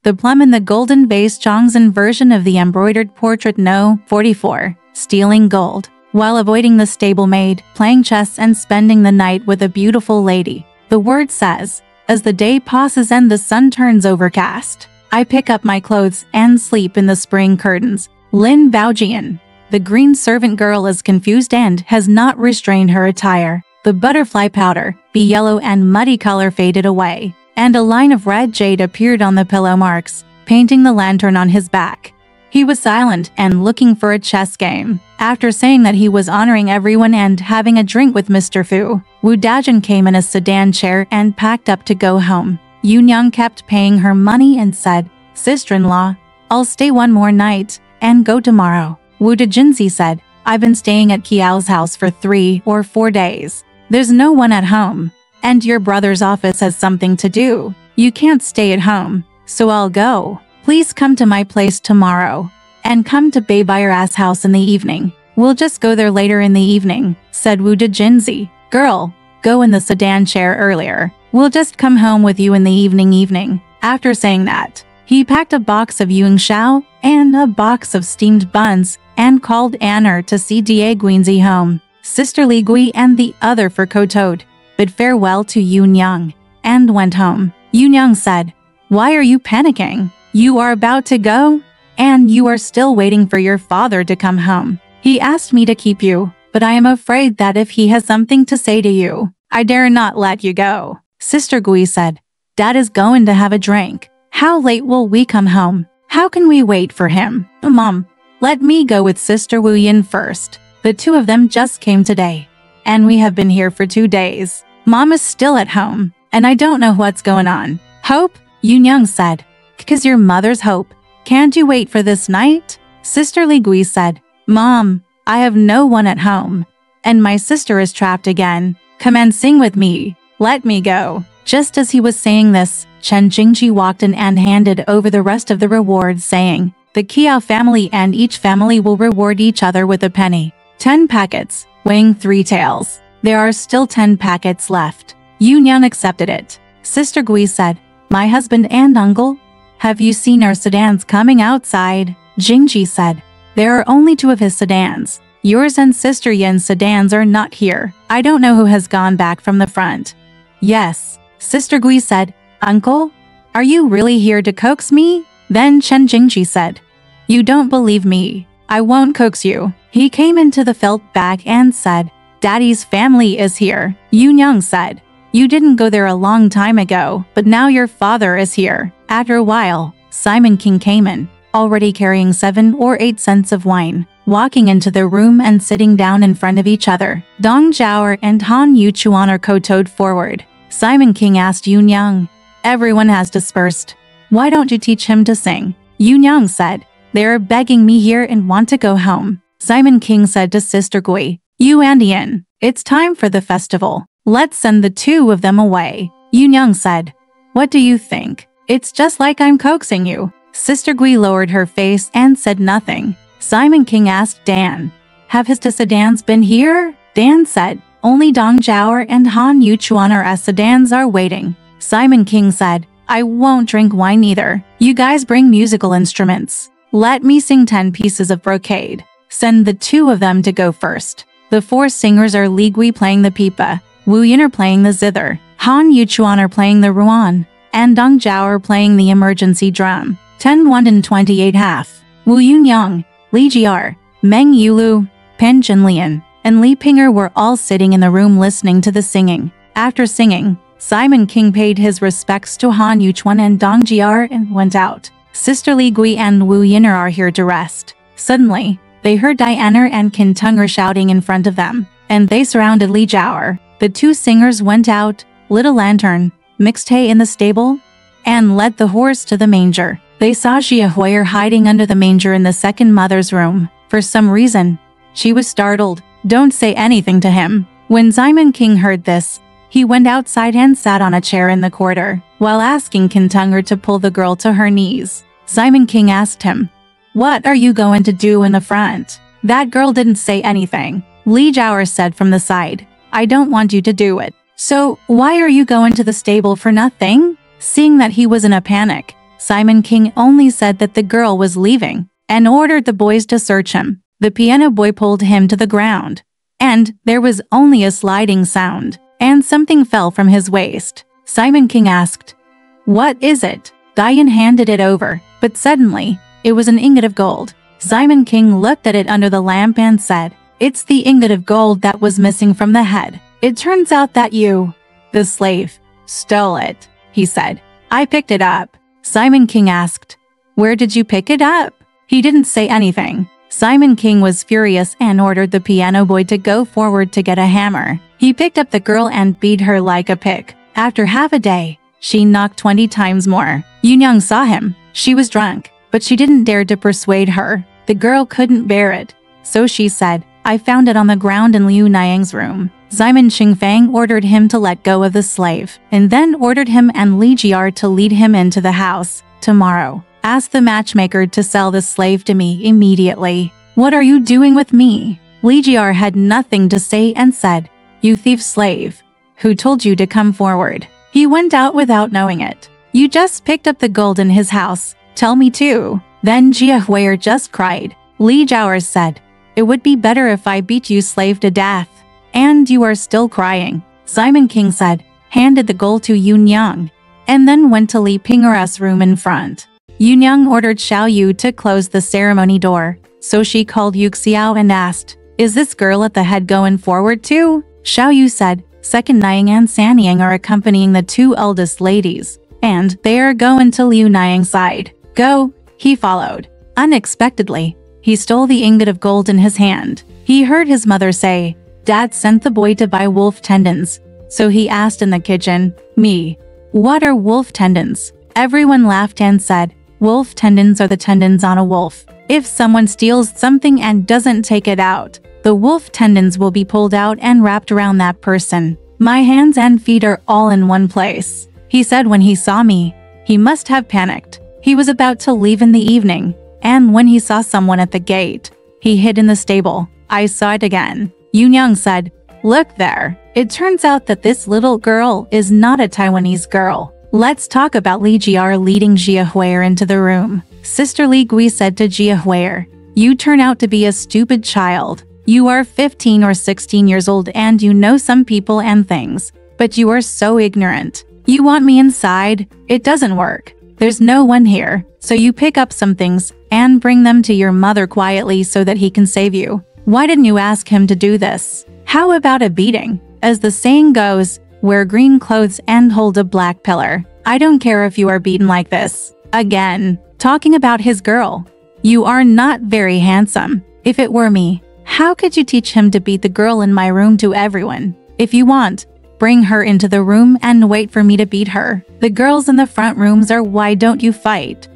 The plum in the golden vase. Chongzhen version of the embroidered portrait. No. 44. Stealing gold. While avoiding the stablemate, playing chess and spending the night with a beautiful lady. The word says, as the day passes and the sun turns overcast, I pick up my clothes and sleep in the spring curtains. Lin Baojian. The green servant girl is confused and has not restrained her attire. The butterfly powder, the yellow and muddy color faded away, and a line of red jade appeared on the pillow marks, painting the lantern on his back. He was silent and looking for a chess game. After saying that he was honoring everyone and having a drink with Mr. Fu, Wu Dajin came in a sedan chair and packed up to go home. Yunyang kept paying her money and said, "Sister-in-law, I'll stay one more night and go tomorrow." Wu Dajinzi said, "I've been staying at Kiao's house for 3 or 4 days. There's no one at home, and your brother's office has something to do. You can't stay at home, so I'll go. Please come to my place tomorrow, and come to Beibayar's house in the evening. We'll just go there later in the evening," said Wu Dajinzi. "Girl, go in the sedan chair earlier. We'll just come home with you in the evening." After saying that, he packed a box of yuanxiao and a box of steamed buns and called Anner to see Die Guinzi home. Sister Li Gui and the other for Kotode bid farewell to Yunyang and went home. Yunyang said, "Why are you panicking? You are about to go, and you are still waiting for your father to come home. He asked me to keep you, but I am afraid that if he has something to say to you, I dare not let you go." Sister Gui said, "Dad is going to have a drink. How late will we come home? How can we wait for him?" "Mom, let me go with Sister Wu Yin first. The two of them just came today, and we have been here for 2 days. Mom is still at home, and I don't know what's going on." "Hope?" Yunyang said. "'Cause your mother's hope. Can't you wait for this night?" Sister Li Gui said, "Mom, I have no one at home, and my sister is trapped again. Come and sing with me. Let me go." Just as he was saying this, Chen Jingji walked in and handed over the rest of the rewards, saying, "The Kiao family and each family will reward each other with a penny. 10 packets, weighing 3 taels. There are still 10 packets left." Yunyang accepted it. Sister Gui said, "My husband and uncle, have you seen our sedans coming outside?" Jingji said, "There are only 2 of his sedans. Yours and Sister Yin's sedans are not here. I don't know who has gone back from the front." "Yes," Sister Gui said. "Uncle, are you really here to coax me?" Then Chen Jingji said, "You don't believe me. I won't coax you." He came into the felt bag and said, "Daddy's family is here." Yunyang said, "You didn't go there a long time ago, but now your father is here." After a while, Simon King came in, already carrying 7 or 8 cents of wine, walking into the room and sitting down in front of each other. Dong Zhaoer and Han Yuchuan are kowtowed forward. Simon King asked Yunyang, "Everyone has dispersed. Why don't you teach him to sing?" Yunyang said, "They are begging me here and want to go home." Simon King said to Sister Gui, "You and Ian, it's time for the festival. Let's send the 2 of them away." Yunyang said, "What do you think? It's just like I'm coaxing you." Sister Gui lowered her face and said nothing. Simon King asked Dan, "Have his sedans been here?" Dan said, "Only Dong Zhaoer and Han Yuchuan are as sedans are waiting." Simon King said, "I won't drink wine either. You guys bring musical instruments. Let me sing 10 pieces of brocade. Send the 2 of them to go first." The 4 singers are Li Gui playing the pipa, Wu Yin are playing the zither, Han Yuchuan are playing the ruan, and Dong Zhaoer playing the emergency drum. 10 128 half. Wu Yunyang, Li Jiar, Meng Yulu, Pen Jinlian, and Li Pinger were all sitting in the room listening to the singing. After singing, Simon King paid his respects to Han Yuchuan and Dong Jiar and went out. Sister Li Gui and Wu Yin'er are here to rest. Suddenly, they heard Diana and Qin Tunger shouting in front of them, and they surrounded Li Zhaoer. The 2 singers went out, lit a lantern, mixed hay in the stable, and led the horse to the manger. They saw Xia Huier hiding under the manger in the second mother's room. For some reason, she was startled. "Don't say anything to him." When Simon King heard this, he went outside and sat on a chair in the corridor, while asking Qin Tunger to pull the girl to her knees. Simon King asked him, "What are you going to do in the front?" "That girl didn't say anything," Li Zhaoer said from the side. "I don't want you to do it. So, why are you going to the stable for nothing?" Seeing that he was in a panic, Simon King only said that the girl was leaving and ordered the boys to search him. The piano boy pulled him to the ground, and there was only a sliding sound, and something fell from his waist. Simon King asked, "What is it?" Diane handed it over, but suddenly, it was an ingot of gold. Simon King looked at it under the lamp and said, "It's the ingot of gold that was missing from the head. It turns out that you, the slave, stole it," he said. "I picked it up." Simon King asked, "Where did you pick it up?" He didn't say anything. Simon King was furious and ordered the piano boy to go forward to get a hammer. He picked up the girl and beat her like a pig. After half a day, she knocked 20 times more. Yunyang saw him. She was drunk, but she didn't dare to persuade her. The girl couldn't bear it. So she said, "I found it on the ground in Liu Niang's room." Simon Xingfang ordered him to let go of the slave, and then ordered him and Li Jiar to lead him into the house. "Tomorrow, ask the matchmaker to sell the slave to me immediately." "What are you doing with me?" Li Jiar had nothing to say and said, "You thief slave. Who told you to come forward?" He went out without knowing it. "You just picked up the gold in his house. Tell me too." Then Jia Huier just cried. Li Jiar said, "It would be better if I beat you slave to death. And you are still crying." Simon King said, handed the gold to Yunyang, and then went to Li Pingera's room in front. Yunyang ordered Xiao Yu to close the ceremony door, so she called Yu Xiao and asked, "Is this girl at the head going forward too?" Xiao Yu said, "Second Niang and Sanyang are accompanying the two eldest ladies, and they are going to Liu Niang's side." "Go," he followed. Unexpectedly, he stole the ingot of gold in his hand. He heard his mother say, "Dad sent the boy to buy wolf tendons." So he asked in the kitchen, "Me, what are wolf tendons?" Everyone laughed and said, "Wolf tendons are the tendons on a wolf. If someone steals something and doesn't take it out, the wolf tendons will be pulled out and wrapped around that person. My hands and feet are all in one place." He said when he saw me, he must have panicked. He was about to leave in the evening, and when he saw someone at the gate, he hid in the stable. I saw it again. Yunyang said, "Look there. It turns out that this little girl is not a Taiwanese girl." Let's talk about Li Jiar leading Jia Huier into the room. Sister Li Gui said to Jia Huier, "You turn out to be a stupid child. You are 15 or 16 years old and you know some people and things, but you are so ignorant. You want me inside? It doesn't work. There's no one here, so you pick up some things and bring them to your mother quietly so that he can save you. Why didn't you ask him to do this? How about a beating? As the saying goes, wear green clothes and hold a black pillar. I don't care if you are beaten like this." Again, talking about his girl. "You are not very handsome. If it were me, how could you teach him to beat the girl in my room to everyone? If you want, bring her into the room and wait for me to beat her. The girls in the front rooms are why don't you fight?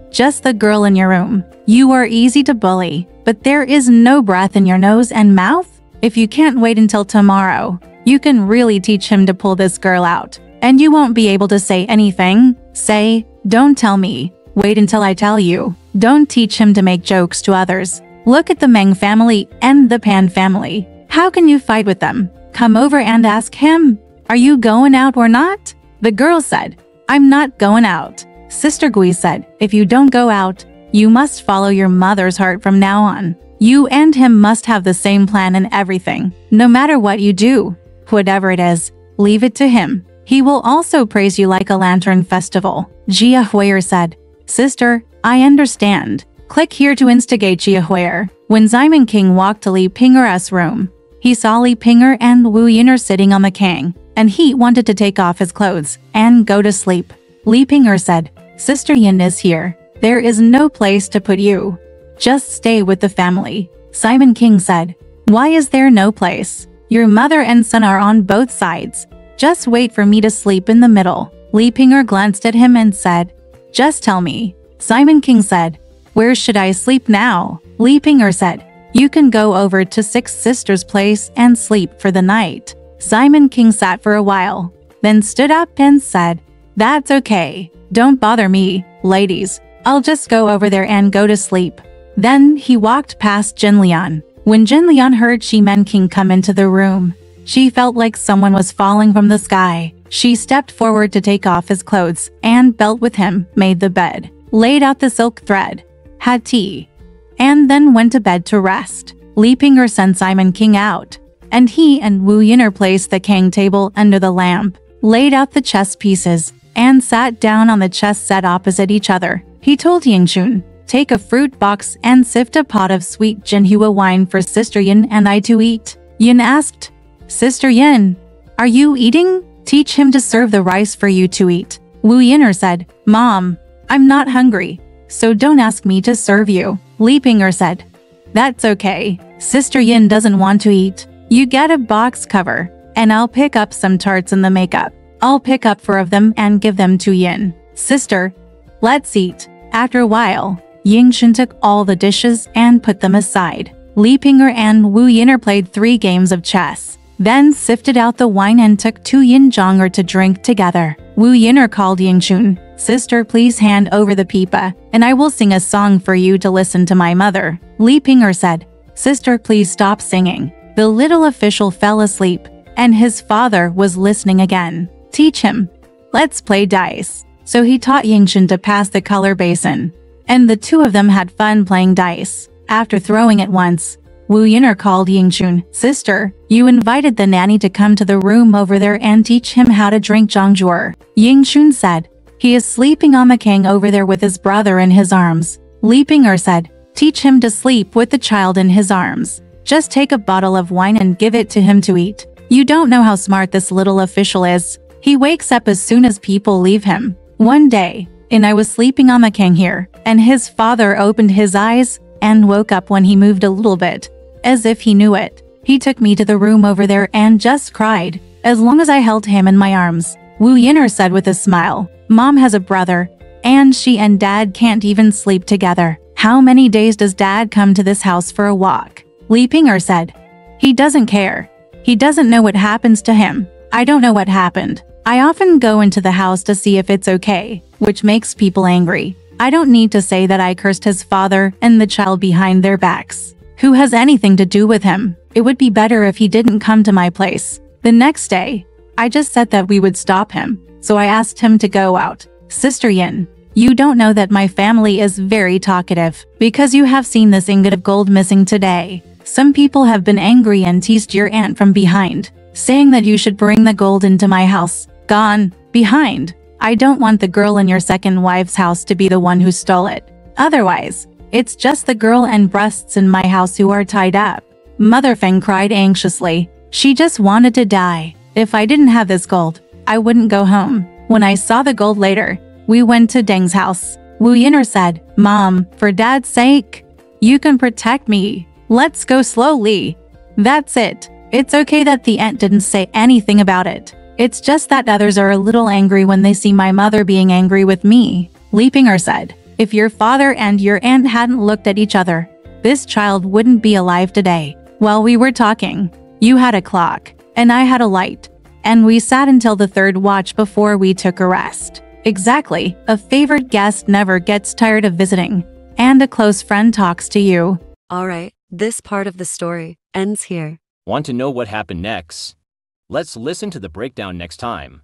Just the girl in your room. You are easy to bully, but there is no breath in your nose and mouth? If you can't wait until tomorrow, you can really teach him to pull this girl out. And you won't be able to say anything. Say, don't tell me. Wait until I tell you. Don't teach him to make jokes to others. Look at the Meng family and the Pan family. How can you fight with them? Come over and ask him, are you going out or not?" The girl said, "I'm not going out." Sister Gui said, "If you don't go out, you must follow your mother's heart from now on. You and him must have the same plan in everything. No matter what you do, whatever it is, leave it to him. He will also praise you like a lantern festival." Jia Huier said, "Sister, I understand. Click here to instigate Jia Huier." When Simon King walked to Li Pingera's room, he saw Li Pinger and Wu Yin'er sitting on the king, and he wanted to take off his clothes and go to sleep. Li Pinger said, "Sister Yin is here. There is no place to put you. Just stay with the family." Simon King said, "Why is there no place? Your mother and son are on both sides. Just wait for me to sleep in the middle." Li Pinger glanced at him and said, "Just tell me." Simon King said, "Where should I sleep now?" Li Pinger said, "You can go over to Six Sisters' place and sleep for the night." Simon King sat for a while, then stood up and said, "That's okay. Don't bother me, ladies. I'll just go over there and go to sleep." Then he walked past Jin Lian. When Jin Lian heard Shimen King come into the room, she felt like someone was falling from the sky. She stepped forward to take off his clothes and belt with him, made the bed, laid out the silk thread, had tea, and then went to bed to rest. Li Ping sent Simon King out, and he and Wu Yin'er placed the king table under the lamp, laid out the chess pieces, and sat down on the chess set opposite each other. He told Yingxun, "Take a fruit box and sift a pot of sweet Jinhua wine for Sister Yin and I to eat." Yin asked, "Sister Yin, are you eating? Teach him to serve the rice for you to eat." Wu Yin'er said, "Mom, I'm not hungry, so don't ask me to serve you." Li Ping said, "That's okay. Sister Yin doesn't want to eat. You get a box cover, and I'll pick up some tarts in the makeup. I'll pick up 4 of them and give them to Yin. Sister, let's eat." After a while, Yingxun took all the dishes and put them aside. Li Ping and Wu Yin'er played 3 games of chess, then sifted out the wine and took 2 yin zhong'er to drink together. Wu Yin'er called Yingxun, "Sister, please hand over the pipa, and I will sing a song for you to listen to my mother." Li Ping said, "Sister, please stop singing." The little official fell asleep, and his father was listening again. "Teach him. Let's play dice." So he taught Yingxun to pass the color basin, and the 2 of them had fun playing dice. After throwing it once, Wu Yin'er called Yingxun, "Sister, you invited the nanny to come to the room over there and teach him how to drink zhongzhuer." Yingxun said, "He is sleeping on the king over there with his brother in his arms." Li Ping said, "Teach him to sleep with the child in his arms. Just take a bottle of wine and give it to him to eat. You don't know how smart this little official is. He wakes up as soon as people leave him." One day, I was sleeping on the king here, and his father opened his eyes and woke up when he moved a little bit, as if he knew it. He took me to the room over there and just cried, as long as I held him in my arms. Wu Yin'er said with a smile, "Mom has a brother, and she and Dad can't even sleep together. How many days does Dad come to this house for a walk?" Li Ping said, "He doesn't care. He doesn't know what happens to him. I don't know what happened. I often go into the house to see if it's okay, which makes people angry. I don't need to say that I cursed his father and the child behind their backs. Who has anything to do with him? It would be better if he didn't come to my place." The next day, I just said that we would stop him, so I asked him to go out. "Sister Yin, you don't know that my family is very talkative, because you have seen this ingot of gold missing today. Some people have been angry and teased your aunt from behind, saying that you should bring the gold into my house. Gone. Behind. I don't want the girl in your second wife's house to be the one who stole it. Otherwise, it's just the girl and breasts in my house who are tied up." Mother Feng cried anxiously. She just wanted to die. "If I didn't have this gold, I wouldn't go home." When I saw the gold later, we went to Deng's house. Wu Yin'er said, "Mom, for Dad's sake, you can protect me. Let's go slowly." That's it. It's okay that the aunt didn't say anything about it. It's just that others are a little angry when they see my mother being angry with me. Li Ping said, "If your father and your aunt hadn't looked at each other, this child wouldn't be alive today." While we were talking, you had a clock, and I had a light, and we sat until the 3rd watch before we took a rest. Exactly, a favorite guest never gets tired of visiting, and a close friend talks to you. Alright, this part of the story ends here. Want to know what happened next? Let's listen to the breakdown next time.